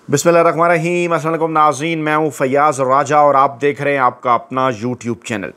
बिस्मिल्लाहिर्रहमानिर्रहीम। अस्सलाम वालेकुम नाज़रीन, मैं हूँ फैयाज़ राजा और आप देख रहे हैं आपका अपना यूट्यूब चैनल।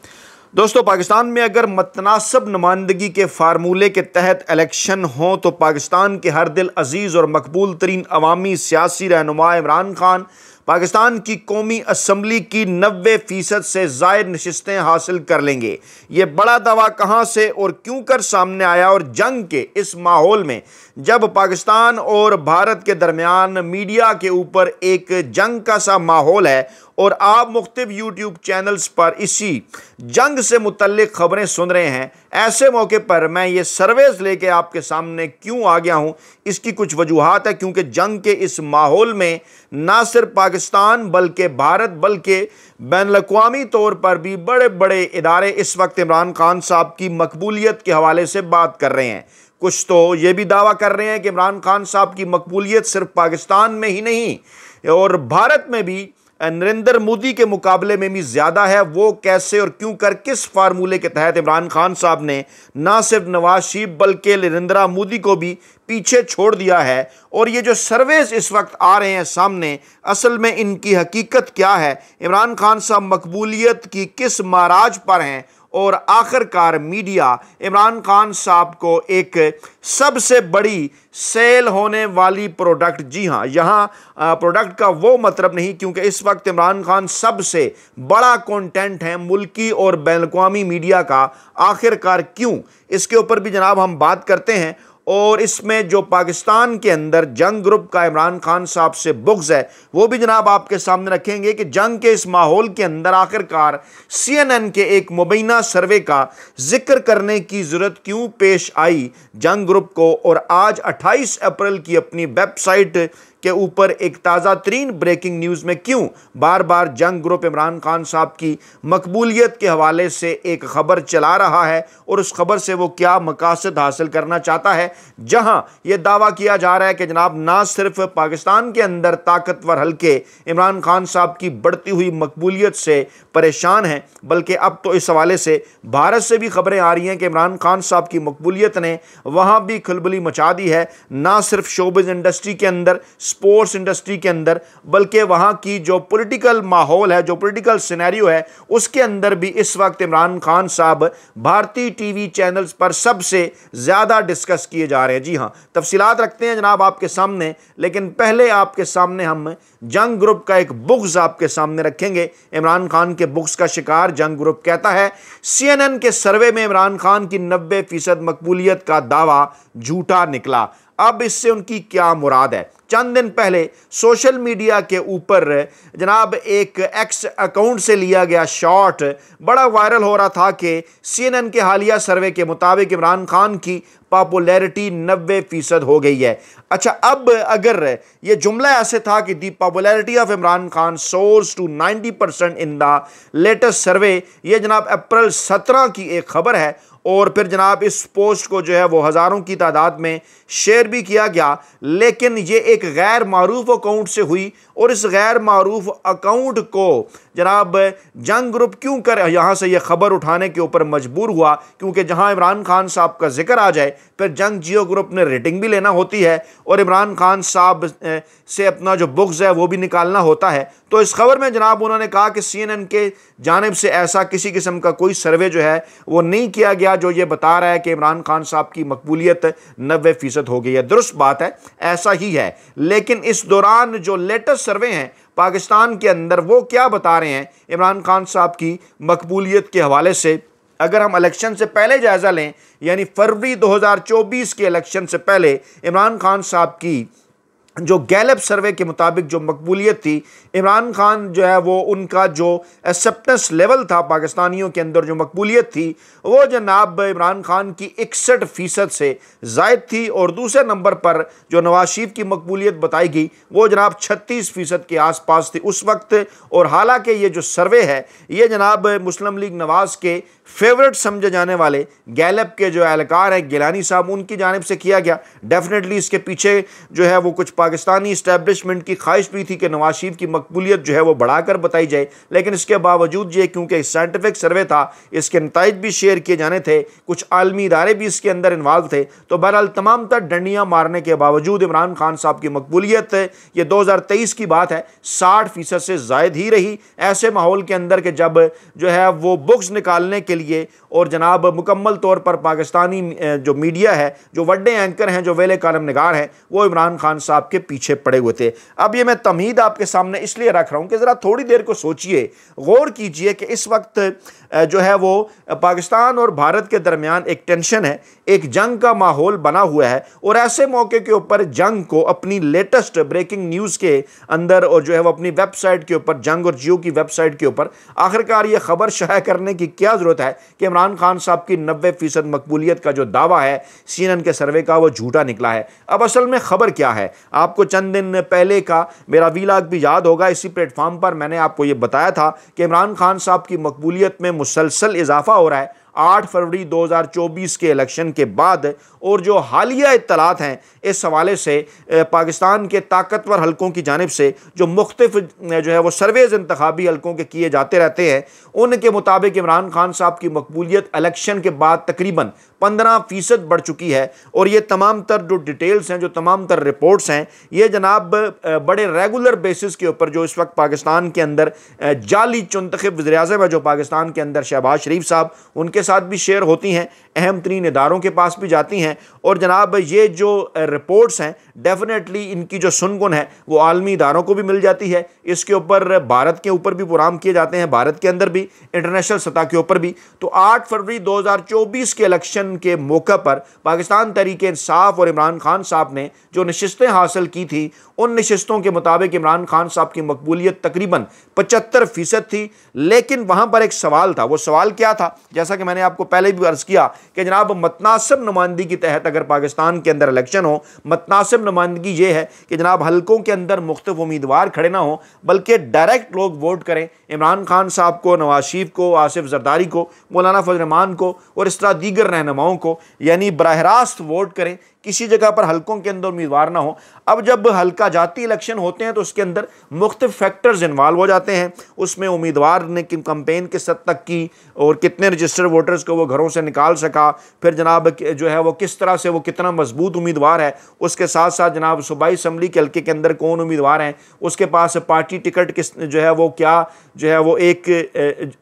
दोस्तों, पाकिस्तान में अगर मतनासब नुमाइंदगी के फार्मूले के तहत इलेक्शन हो तो पाकिस्तान के हर दिल अजीज़ और मकबूल तरीन अवामी सियासी रहनुमा इमरान खान पाकिस्तान की कौमी असम्बली की 90% से ज़ायद नशिस्तें हासिल कर लेंगे। ये बड़ा दावा कहाँ से और क्यों कर सामने आया? और जंग के इस माहौल में जब पाकिस्तान और भारत के दरमियान मीडिया के ऊपर एक जंग का सा माहौल है और आप मुख्तलिफ यूट्यूब चैनल्स पर इसी जंग से मुतल्लिक खबरें सुन रहे हैं, ऐसे मौके पर मैं ये सर्वेस लेके आपके सामने क्यों आ गया हूँ, इसकी कुछ वजूहात है। क्योंकि जंग के इस माहौल में ना सिर्फ पाकिस्तान बल्कि भारत बल्कि बैनुल-अक़वामी तौर पर भी बड़े बड़े इदारे इस वक्त इमरान खान साहब की मकबूलियत के हवाले से बात कर रहे हैं। कुछ तो ये भी दावा कर रहे हैं कि इमरान खान साहब की मकबूलियत सिर्फ पाकिस्तान में ही नहीं और भारत में भी नरेंद्र मोदी के मुकाबले में भी ज़्यादा है। वो कैसे और क्यों कर किस फार्मूले के तहत इमरान खान साहब ने ना सिर्फ नवाज शरीफ बल्कि नरेंद्र मोदी को भी पीछे छोड़ दिया है। और ये जो सर्वेस इस वक्त आ रहे हैं सामने, असल में इनकी हकीकत क्या है? इमरान खान साहब मकबूलियत की किस माराज पर हैं? और आखिरकार मीडिया इमरान खान साहब को एक सबसे बड़ी सेल होने वाली प्रोडक्ट, जी हाँ, यहाँ प्रोडक्ट का वो मतलब नहीं, क्योंकि इस वक्त इमरान खान सबसे बड़ा कंटेंट है मुल्की और बैनुल-अक़वामी मीडिया का। आखिरकार क्यों, इसके ऊपर भी जनाब हम बात करते हैं। और इसमें जो पाकिस्तान के अंदर जंग ग्रुप का इमरान खान साहब से बुग़्ज़ है वो भी जनाब आपके सामने रखेंगे कि जंग के इस माहौल के अंदर आखिरकार CNN के एक मुबैना सर्वे का जिक्र करने की ज़रूरत क्यों पेश आई जंग ग्रुप को। और आज 28 अप्रैल की अपनी वेबसाइट के ऊपर एक ताज़ा तरीन ब्रेकिंग न्यूज़ में क्यों बार बार जंग ग्रुप इमरान खान साहब की मकबूलियत के हवाले से एक ख़बर चला रहा है और उस खबर से वो क्या मकासद हासिल करना चाहता है। जहां ये दावा किया जा रहा है कि जनाब ना सिर्फ पाकिस्तान के अंदर ताकतवर हल्के इमरान खान साहब की बढ़ती हुई मकबूलियत से परेशान हैं, बल्कि अब तो इस हवाले से भारत से भी खबरें आ रही हैं कि इमरान खान साहब की मकबूलियत ने वहाँ भी खलबली मचा दी है। ना सिर्फ शोबिज़ इंडस्ट्री के अंदर, स्पोर्ट्स इंडस्ट्री के अंदर, बल्कि वहाँ की जो पॉलिटिकल माहौल है, जो पॉलिटिकल सिनेरियो है, उसके अंदर भी इस वक्त इमरान खान साहब भारतीय टीवी चैनल्स पर सबसे ज़्यादा डिस्कस किए जा रहे हैं। जी हाँ, तफसीलात रखते हैं जनाब आपके सामने, लेकिन पहले आपके सामने हम जंग ग्रुप का एक बुग़्ज़ आपके सामने रखेंगे। इमरान खान के बुग़्ज़ का शिकार जंग ग्रुप कहता है CNN के सर्वे में इमरान खान की 90% मकबूलियत का दावा झूठा निकला। अब इससे उनकी क्या मुराद है? चंद दिन पहले सोशल मीडिया के ऊपर जनाब एक एक्स अकाउंट से लिया गया शॉट बड़ा वायरल हो रहा था कि CNN के हालिया सर्वे के मुताबिक इमरान खान की पॉपुलैरिटी 90% हो गई है। अच्छा, अब अगर ये जुमला ऐसे था कि the popularity of Imran Khan soars to 90% in the latest survey, ये जनाब अप्रैल 17 की एक खबर है। और फिर जनाब इस पोस्ट को जो है वो हज़ारों की तादाद में शेयर भी किया गया, लेकिन ये एक गैर मारूफ अकाउंट से हुई। और इस गैर मारूफ अकाउंट को जनाब जंग ग्रुप क्यों कर यहाँ से ये खबर उठाने के ऊपर मजबूर हुआ? क्योंकि जहाँ इमरान खान साहब का जिक्र आ जाए फिर जंग जियो ग्रुप ने रेटिंग भी लेना होती है और इमरान खान साहब से अपना जो बुग़्ज़ है वो भी निकालना होता है। तो इस खबर में जनाब उन्होंने कहा कि CNN के जानिब से ऐसा किसी किस्म का कोई सर्वे जो है वो नहीं किया गया जो ये बता रहा है कि इमरान खान साहब की मकबूलियत 90% हो गई है। दुरुस्त बात है, ऐसा ही है, लेकिन इस दौरान जो लेटेस्ट सर्वे हैं पाकिस्तान के अंदर वो क्या बता रहे हैं इमरान खान साहब की मकबूलियत के हवाले से? अगर हम इलेक्शन से पहले जायज़ा लें, यानी फरवरी 2024 के इलेक्शन से पहले इमरान खान साहब की जो गैलप सर्वे के मुताबिक जो मकबूलियत थी, इमरान खान जो है वो उनका जो एक्सेप्टेंस लेवल था पाकिस्तानियों के अंदर, जो मकबूलियत थी वो जनाब इमरान खान की 61% से ज़ायद थी। और दूसरे नंबर पर जो नवाज शरीफ की मकबूलियत बताई गई वो जनाब 36% के आसपास थी उस वक्त। और हालांकि ये जो सर्वे है ये जनाब मुस्लिम लीग नवाज़ के फेवरेट समझे जाने वाले गैलप के जो एहलकार हैं गिलानी साहब, उनकी जानिब से किया गया। डेफिनेटली इसके पीछे जो है वो कुछ पाकिस्तानी इस्टेब्लिशमेंट की ख्वाहिश भी थी कि नवाज शरीफ की मकबूलियत जो है वो बढ़ाकर बताई जाए, लेकिन इसके बावजूद ये क्योंकि साइंटिफिक सर्वे था, इसके नताइज भी शेयर किए जाने थे, कुछ आलमी इदारे भी इसके अंदर इन्वॉल्व थे, तो बहरहाल तमाम तर डंडियाँ मारने के बावजूद इमरान खान साहब की मकबूलियत ये 2023 की बात है 60% से ज़ायद ही रही। ऐसे माहौल के अंदर के जब जो है वो बुक्स निकालने के लिए और जनाब मुकम्मल तौर पर पाकिस्तानी जो मीडिया है, जो वड्डे एंकर हैं, जो वेले कालम निगार हैं, वो इमरान खान साहब के पीछे पड़े हुए थे। अब ये मैं तमहीद आपके सामने इसलिए रख रहा हूँ कि ज़रा थोड़ी देर को सोचिए, गौर कीजिए कि इस वक्त जो है वो पाकिस्तान और भारत के दरमियान एक टेंशन है, एक जंग का माहौल बना हुआ है, और ऐसे मौके के ऊपर जंग को अपनी लेटेस्ट ब्रेकिंग न्यूज़ के अंदर और जो है वो अपनी वेबसाइट के ऊपर, जंग और जियो की वेबसाइट के ऊपर आखिरकार ये खबर शाया करने की क्या ज़रूरत है कि इमरान खान साहब की 90% मकबूलियत का जो दावा है CNN के सर्वे का, वो झूठा निकला है। अब असल में खबर क्या है, आपको चंद दिन पहले का मेरा वीलॉग भी याद होगा, इसी प्लेटफॉर्म पर मैंने आपको ये बताया था कि इमरान खान साहब की मकबूलियत में मुसलसल इजाफा हो रहा है 8 फरवरी 2024 के इलेक्शन के बाद। और जो हालिया इत्तलात हैं इस हवाले से पाकिस्तान के ताकतवर हलकों की जानिब से जो मुख्तलिफ जो है वो सर्वेज इंतखाबी हलकों के किए जाते रहते हैं, उनके मुताबिक इमरान खान साहब की मकबूलियत इलेक्शन के बाद तकरीबन 15% बढ़ चुकी है। और ये तमाम तर जो डिटेल्स हैं, जो तमाम तर रिपोर्ट्स हैं, ये जनाब बड़े रेगुलर बेसिस के ऊपर जो इस वक्त पाकिस्तान के अंदर जाली चुनतखब वज़ीर-ए-आज़म है जो पाकिस्तान के अंदर, शहबाज शरीफ साहब, उनके साथ भी शेयर होती हैं, अहम तरीन इदारों के पास भी जाती हैं। और जनाब ये जो रिपोर्ट्स हैं, डेफिनेटली इनकी जो सुनगुन है वो आलमी इदारों को भी मिल जाती है, इसके ऊपर भारत के ऊपर भी प्रोग्राम किए जाते हैं, भारत के अंदर भी, इंटरनेशनल सतह के ऊपर भी। तो 8 फरवरी 2024 के इलेक्शन के मौके पर पाकिस्तान तहरीक-ए-इंसाफ और इमरान खान साहब ने जो नशिस्तें हासिल की थी, उन नशिस्तों के मुताबिक इमरान खान साहब की मकबूलियत तकरीबन 75% थी। लेकिन वहाँ पर एक सवाल था, वो सवाल क्या था, जैसा कि मैंने आपको पहले भी अर्ज़ किया कि जनाब मतनासिब नुमाइंदगी के तहत अगर पाकिस्तान के अंदर इलेक्शन हो, मतनासिब नुमाइंदगी ये है कि जनाब हलकों के अंदर मुख्तलिफ उम्मीदवार खड़े ना हो, बल्कि डायरेक्ट लोग वोट करें इमरान खान साहब को, नवाज शरीफ को, आसिफ जरदारी को, मौलाना फजल रहमान को और इस तरह दीगर रहनुमाओं को, यानी बराह रास्त वोट करें, किसी जगह पर हलकों के अंदर उम्मीदवार ना हो। अब जब हल्का जाती इलेक्शन होते हैं तो उसके अंदर मुख्तलिफ फैक्टर्स इन्वॉल्व हो जाते हैं, उसमें उम्मीदवार ने कैंपेन किस हद तक की और कितने रजिस्टर्ड वोटर्स को वो घरों से निकाल सका, फिर जनाब जो है वो किस तरह से वो कितना मजबूत उम्मीदवार है, उसके साथ साथ जनाब सूबाई असम्बली के हल्के के अंदर कौन उम्मीदवार हैं, उसके पास पार्टी टिकट किस जो है वो क्या जो है वो एक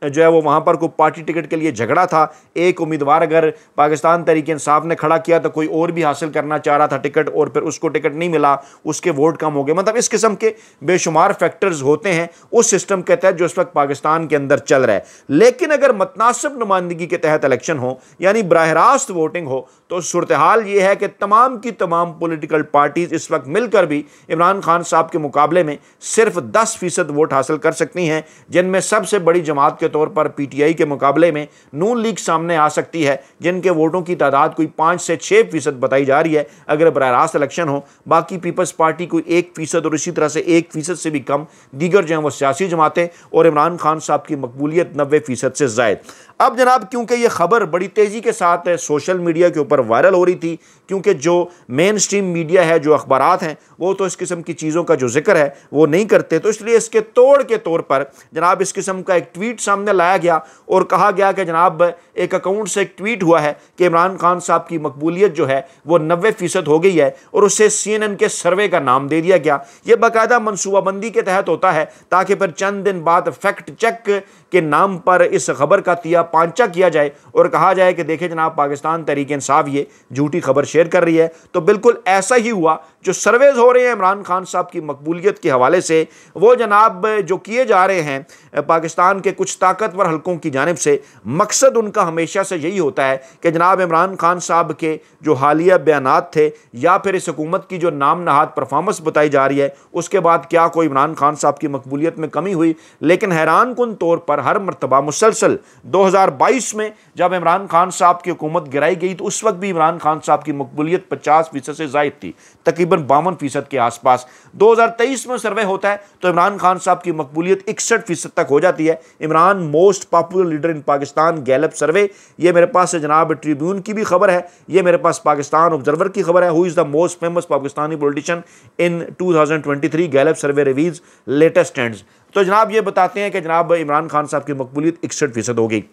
जो है वो वहाँ पर कोई पार्टी टिकट के लिए झगड़ा था, एक उम्मीदवार अगर पाकिस्तान तहरीक-ए-इंसाफ ने खड़ा किया तो कोई और भी हासिल करना चाह रहा था टिकट और फिर उसको टिकट नहीं मिला, उसके वोट कम हो गए। मतलब इस किस्म के बेशुमार फैक्टर्स होते हैं उस सिस्टम के तहत जो इस वक्त पाकिस्तान के अंदर चल रहा है। लेकिन अगर मतनासिब नुमाइंदगी के तहत इलेक्शन हो, यानी बराह रास्त वोटिंग हो, तो सूरत हाल ये है कि तमाम की तमाम पॉलिटिकल पार्टीज इस वक्त मिलकर भी इमरान खान साहब के मुकाबले में सिर्फ 10% वोट हासिल कर सकती हैं, जिनमें सबसे बड़ी जमात के तौर पर PTI के मुकाबले में नून लीग सामने आ सकती है, जिनके वोटों की तादाद कोई 5 से 6% बताई जा रही है अगर बराह रास्त इलेक्शन हो। बाकी पीपल्स पार्टी कोई 1% और इसी तरह से 1% से भी कम दीगर जो हैं वो सियासी जमातें, और इमरान खान साहब की मकबूलियत 90% से ज़ायद। अब जनाब क्योंकि ये खबर बड़ी तेज़ी के साथ सोशल मीडिया के ऊपर वायरल हो रही थी, क्योंकि जो मेन स्ट्रीम मीडिया है, जो अखबारात हैं, वो तो इस किस्म की चीज़ों का जो जिक्र है वो नहीं करते, तो इसलिए इसके तोड़ के तौर पर जनाब इस किस्म का एक ट्वीट सामने लाया गया और कहा गया कि जनाब एक अकाउंट से एक ट्वीट हुआ है कि इमरान खान साहब की मकबूलियत जो है वो 90% हो गई है, और उससे CNN के सर्वे का नाम दे दिया गया। ये बाकायदा मनसूबाबंदी के तहत होता है ताकि फिर चंद दिन बाद फैक्ट चेक के नाम पर इस खबर का तिया पांचा किया जाए और कहा जाए कि देखें जनाब पाकिस्तान तहरीक-ए-इंसाफ ये झूठी खबर शेयर कर रही है। तो बिल्कुल ऐसा ही हुआ। जो सर्वेज हो रहे हैं इमरान खान साहब की मकबूलियत के हवाले से, वो जनाब जो किए जा रहे हैं पाकिस्तान के कुछ ताकतवर हलकों की जानिब से, मकसद उनका हमेशा से यही होता है कि जनाब इमरान खान साहब के जो हालिया बयानात थे या फिर इस हुकूमत की जो नाम नहाद परफॉर्मेंस बताई जा रही है, उसके बाद क्या कोई इमरान खान साहब की मकबूलियत में कमी हुई। लेकिन हैरान कुन तौर पर हर मरतबा मुसलसल 2022 में जब इमरान खान साहब की हुकूमत गिराई गई तो उस वक्त भी इमरान खान साहब की मकबूलियत 50% से ज़ायद थी, तकरीबन तकरीबन 52% के आसपास। 2023 में सर्वे होता है तो इमरान खान साहब की मकबूलियत 61% तक हो जाती है। Imran most popular leader in Pakistan, Gallup survey. ये मेरे पास से जनाब ट्रिब्यून की भी खबर है, ये मेरे पास पाकिस्तान ऑब्जर्वर की खबर है। Who is the most famous Pakistani politician in 2023, Gallup survey reveals latest trends. तो जनाब ये बताते हैं कि जनाब इमरान खान साहब की मकबूलियत 61% हो गई।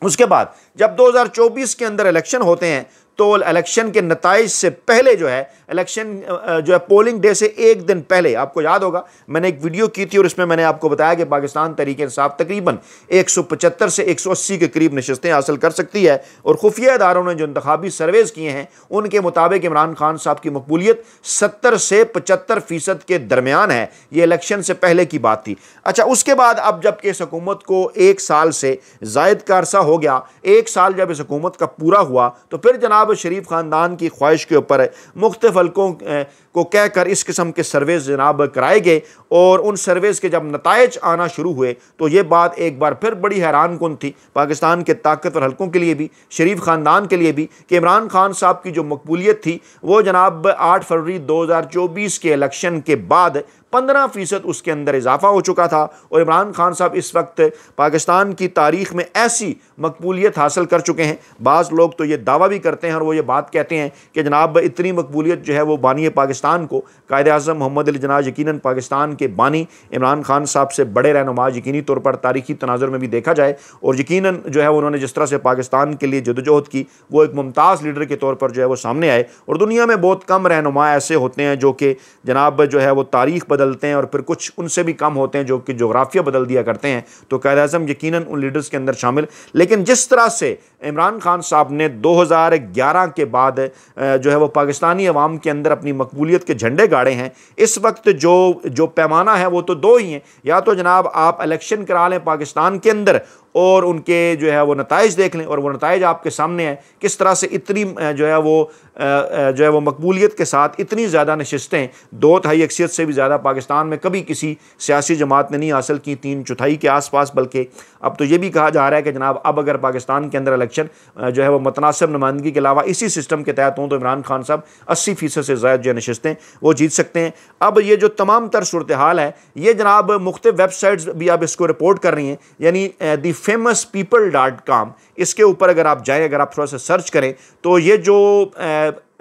उसके बाद जब 2024 के अंदर इलेक्शन होते हैं तो इलेक्शन के नताइज से पहले जो है, इलेक्शन जो है पोलिंग डे से एक दिन पहले, आपको याद होगा मैंने एक वीडियो की थी और इसमें मैंने आपको बताया कि पाकिस्तान तहरीक इंसाफ तकरीबन 175 से 180 के करीब नशस्तें हासिल कर सकती है। और खुफिया इदारों ने जो इंतखाबी सर्वेज किए हैं उनके मुताबिक इमरान खान साहब की मकबूलियत 70 से 75% के दरमियान है। ये इलेक्शन से पहले की बात थी। अच्छा, उसके बाद अब जबकि इस हुकूमत को 1 साल से जायद का अरसा हो गया, 1 साल जब इस हुकूमत का पूरा हुआ तो फिर जनाब शरीफ खानदान की ख्वाहिश के ऊपर मुख्तलिफ हल्कों को कहकर इस किस्म के सर्वेज जनाब कराए गए। और उन सर्वेज के जब नताइज आना शुरू हुए तो ये बात एक बार फिर बड़ी हैरान कुन थी पाकिस्तान के ताकतवर हल्कों के लिए भी, शरीफ खानदान के लिए भी, कि इमरान खान साहब की जो मकबूलियत थी वो जनाब 8 फरवरी 2024 के इलेक्शन के बाद 15% उसके अंदर इजाफा हो चुका था। और इमरान खान साहब इस वक्त पाकिस्तान की तारीख में ऐसी मकबूलियत हासिल कर चुके हैं, बाज़ लोग तो ये दावा भी करते हैं और वो ये बात कहते हैं कि जनाब इतनी मकबूलियत जो है वो बानी पाकिस्तान को, कायद आज़म मोहम्मद अली जिन्ना यकीनन पाकिस्तान के बानी इमरान खान साहब से बड़े रहनुमा यकीनी तौर पर तारीखी तनाजुर में भी देखा जाए। और यकीनन जो है उन्होंने जिस तरह से पाकिस्तान के लिए जदोजहद की वो एक मुमताज़ लीडर के तौर पर जो है वो सामने आए। और दुनिया में बहुत कम रहनुमा ऐसे होते हैं जो कि जनाब जो है वो तारीख बदलते हैं और फिर कुछ उनसे भी कम होते हैं जो कि जोग्राफिया बदल दिया करते हैं। तो कायद आज़म यकीनन उन लीडर्स के अंदर शामिल। लेकिन जिस तरह से इमरान खान साहब ने 2011 के बाद जो है वो पाकिस्तानी अवाम के अंदर अपनी मकबूलियत के झंडे गाड़े हैं, इस वक्त जो पैमाना है वो तो दो ही हैं। या तो जनाब आप इलेक्शन करा लें पाकिस्तान के अंदर और उनके जो है वो नताइज देख लें, और वो नताइज आपके सामने है किस तरह से इतनी जो है वो मकबूलियत के साथ इतनी ज़्यादा नशस्तें 2/3 अक्सरियत से भी ज़्यादा पाकिस्तान में कभी किसी सियासी जमात ने नहीं हासिल की, 3/4 के आसपास। बल्कि अब तो ये भी कहा जा रहा है कि जनाब अब अगर पाकिस्तान के अंदर इलेक्शन जो है वो मुतनासिब नुमाइंदगी के अलावा इसी सिस्टम के तहत हों तो इमरान खान साहब 80% से ज़्यादा जो नशस्तें वो जीत सकते हैं। अब ये जो तमाम तर सूरत हाल है ये जनाब मुख्तलिफ वेबसाइट्स भी अब इसको रिपोर्ट कर रही हैं, यानी दी famouspeople.com, इसके ऊपर अगर आप जाएं, अगर आप थोड़ा सा सर्च करें तो ये जो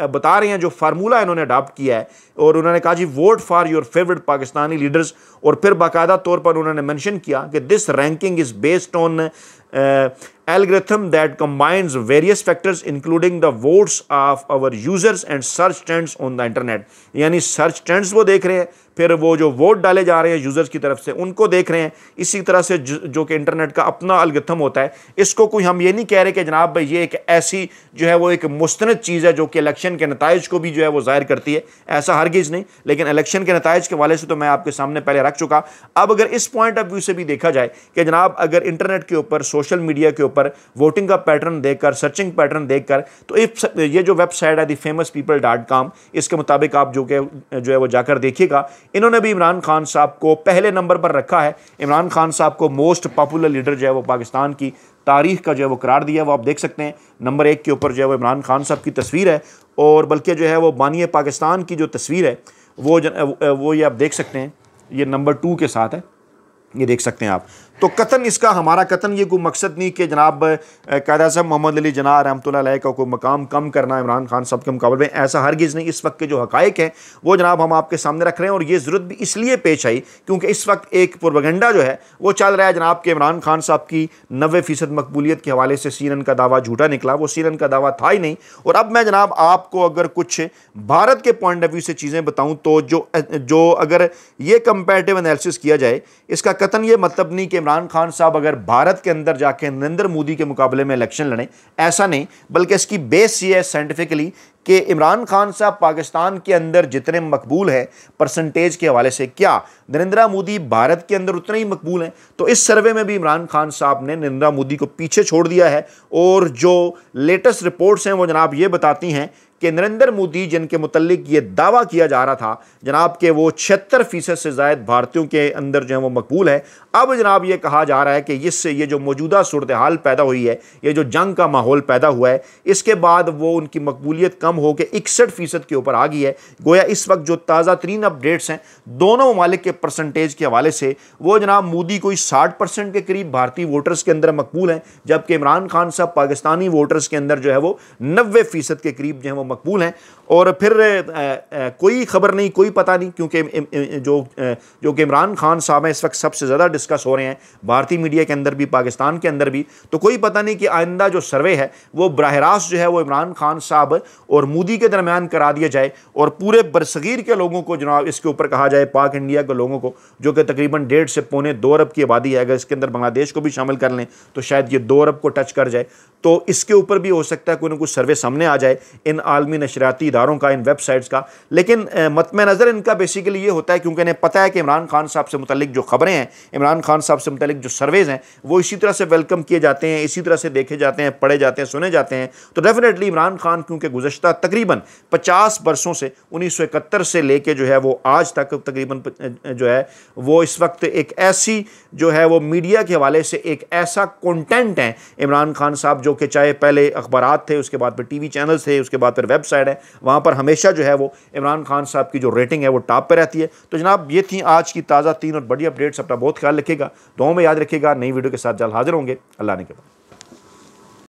बता रहे हैं, जो फार्मूला इन्होंने अडॉप्ट किया है, और उन्होंने कहा जी vote for your favourite Pakistani leaders, और फिर बाकायदा तौर पर उन्होंने मेंशन किया कि this ranking is based on algorithm that combines various factors including the votes of our users and search trends on the internet। यानी सर्च ट्रेंड्स वो देख रहे हैं, फिर वो जो वोट डाले जा रहे हैं यूज़र्स की तरफ से उनको देख रहे हैं। इसी तरह से जो कि इंटरनेट का अपना अलगथम होता है, इसको कोई हम ये नहीं कह रहे कि जनाब भाई ये एक ऐसी जो है वो एक मुस्तनद चीज़ है जो कि इलेक्शन के नताइज को भी जो है वो ज़ाहिर करती है, ऐसा हरगिज़ नहीं। लेकिन इलेक्शन के नताइज के वाले से तो मैं आपके सामने पहले रख चुका। अब अगर इस पॉइंट ऑफ व्यू से भी देखा जाए कि जनाब अगर इंटरनेट के ऊपर, सोशल मीडिया के ऊपर वोटिंग का पैटर्न देखकर, सर्चिंग पैटर्न देखकर, तो ये जो वेबसाइट है दी famouspeople.com, इसके मुताबिक आप जो है वो जाकर देखिएगा, इन्होंने भी इमरान खान साहब को पहले नंबर पर रखा है। इमरान खान साहब को मोस्ट पॉपुलर लीडर जो है वो पाकिस्तान की तारीख का जो है वो करार दिया। वो आप देख सकते हैं नंबर 1 के ऊपर जो है वो इमरान खान साहब की तस्वीर है, और बल्कि जो है वो बानी पाकिस्तान की जो तस्वीर है वो ये आप देख सकते हैं, ये नंबर 2 के साथ है, ये देख सकते हैं आप। तो कतन इसका, हमारा कतन ये कोई मकसद नहीं कि जनाब कायद आज़म मोहम्मद अली जिन्ना रहमतुल्लाह अलैह का कोई मकाम कम करना इमरान खान साहब के मुकाबले में, ऐसा हरगिज़ नहीं। इस वक्त के जो हक़ाइक़ हैं वो जनाब हम आपके सामने रख रहे हैं, और ये ज़रूरत भी इसलिए पेश आई क्योंकि इस वक्त एक प्रोपेगेंडा जो है वो चल रहा है जनाब कि इमरान खान साहब की 90% मकबूलियत के हवाले से CNN का दावा झूठा निकला। वो CNN का दावा था ही नहीं। और अब मैं जनाब आपको अगर कुछ भारत के पॉइंट ऑफ व्यू से चीज़ें बताऊँ तो जो अगर ये कंपैरेटिव एनालिसिस किया जाए, इसका कतन ये मतलब नहीं कि इमरान खान साहब अगर भारत के अंदर जाके नरेंद्र मोदी के मुकाबले में इलेक्शन लड़ें, ऐसा नहीं। बल्कि इसकी बेस ये है साइंटिफिकली कि इमरान खान साहब पाकिस्तान के अंदर जितने मकबूल हैं परसेंटेज के हवाले से, क्या नरेंद्र मोदी भारत के अंदर उतने ही मकबूल हैं? तो इस सर्वे में भी इमरान खान साहब ने नरेंद्र मोदी को पीछे छोड़ दिया है। और जो लेटेस्ट रिपोर्ट्स हैं वो जनाब ये बताती हैं कि नरेंद्र मोदी जिनके मुतल्लिक ये दावा किया जा रहा था जनाब के वो 76% से ज़ायद भारतीयों के अंदर जो है वो मकबूल है, अब जनाब ये कहा जा रहा है कि इससे ये जो मौजूदा सूरत हाल पैदा हुई है, ये जो जंग का माहौल पैदा हुआ है, इसके बाद वो उनकी मकबूलियत कम हो के 61% के ऊपर आ गई है। गोया इस वक्त जो ताज़ा तरीन अपडेट्स हैं दोनों ममालिक के परसेंटेज के हवाले से, वो जनाब मोदी कोई 60% के करीब भारतीय वोटर्स के अंदर मकबूल हैं, जबकि इमरान खान साहब पाकिस्तानी वोटर्स के अंदर जो है वो 90% के करीब जो है वो मकबूल हैं। और फिर कोई खबर नहीं, कोई पता नहीं, क्योंकि जो कि इमरान खान साहब हैं इस वक्त सबसे ज़्यादा डिस्कस हो रहे हैं भारतीय मीडिया के अंदर भी, पाकिस्तान के अंदर भी। तो कोई पता नहीं कि आइंदा जो सर्वे है वो बराह रास्त जो है वो इमरान खान साहब और मोदी के दरमियान करा दिया जाए और पूरे बरसगीर के लोगों को जनाब इसके ऊपर कहा जाए, पाक इंडिया के लोगों को, जो कि तकरीबन 1.5 से पौने 2 अरब की आबादी है, अगर इसके अंदर बांग्लादेश को भी शामिल कर लें तो शायद ये 2 अरब को टच कर जाए। तो इसके ऊपर भी हो सकता है कोई ना कोई सर्वे सामने आ जाए इन आलमी नशरियाती इदारों का, इन वेबसाइट्स का। लेकिन मतमे नज़र इनका बेसिकली ये होता है, क्योंकि इन्हें पता है कि इमरान खान साहब से मुतल्लिक जो खबरें हैं, इमरान खान साहब से मुतल्लिक जो सर्वेज़ हैं, वो इसी तरह से वेलकम किए जाते हैं, इसी तरह से देखे जाते हैं, पढ़े जाते हैं, सुने जाते हैं। तो डेफिनेटली इमरान खान क्योंकि गुज़श्ता तकरीबन 50 बरसों से 1971 से लेके जो है वो आज तक तकरीबन जो है वो इस वक्त एक ऐसी जो है वो मीडिया के हवाले से एक ऐसा कंटेंट है इमरान खान साहब, जो कि चाहे पहले अखबारात थे, उसके बाद फिर टीवी चैनल्स थे, उसके बाद फिर वेबसाइट है, वहाँ पर हमेशा जो है वो इमरान खान साहब की जो रेटिंग है वो टॉप पे रहती है। तो जनाब ये थी आज की ताज़ा 3 और बड़ी अपडेट्स। अपना बहुत ख्याल रखिएगा, दुआओं में याद रखिएगा। नई वीडियो के साथ जल्द हाजिर होंगे। अल्लाह ने के बाद।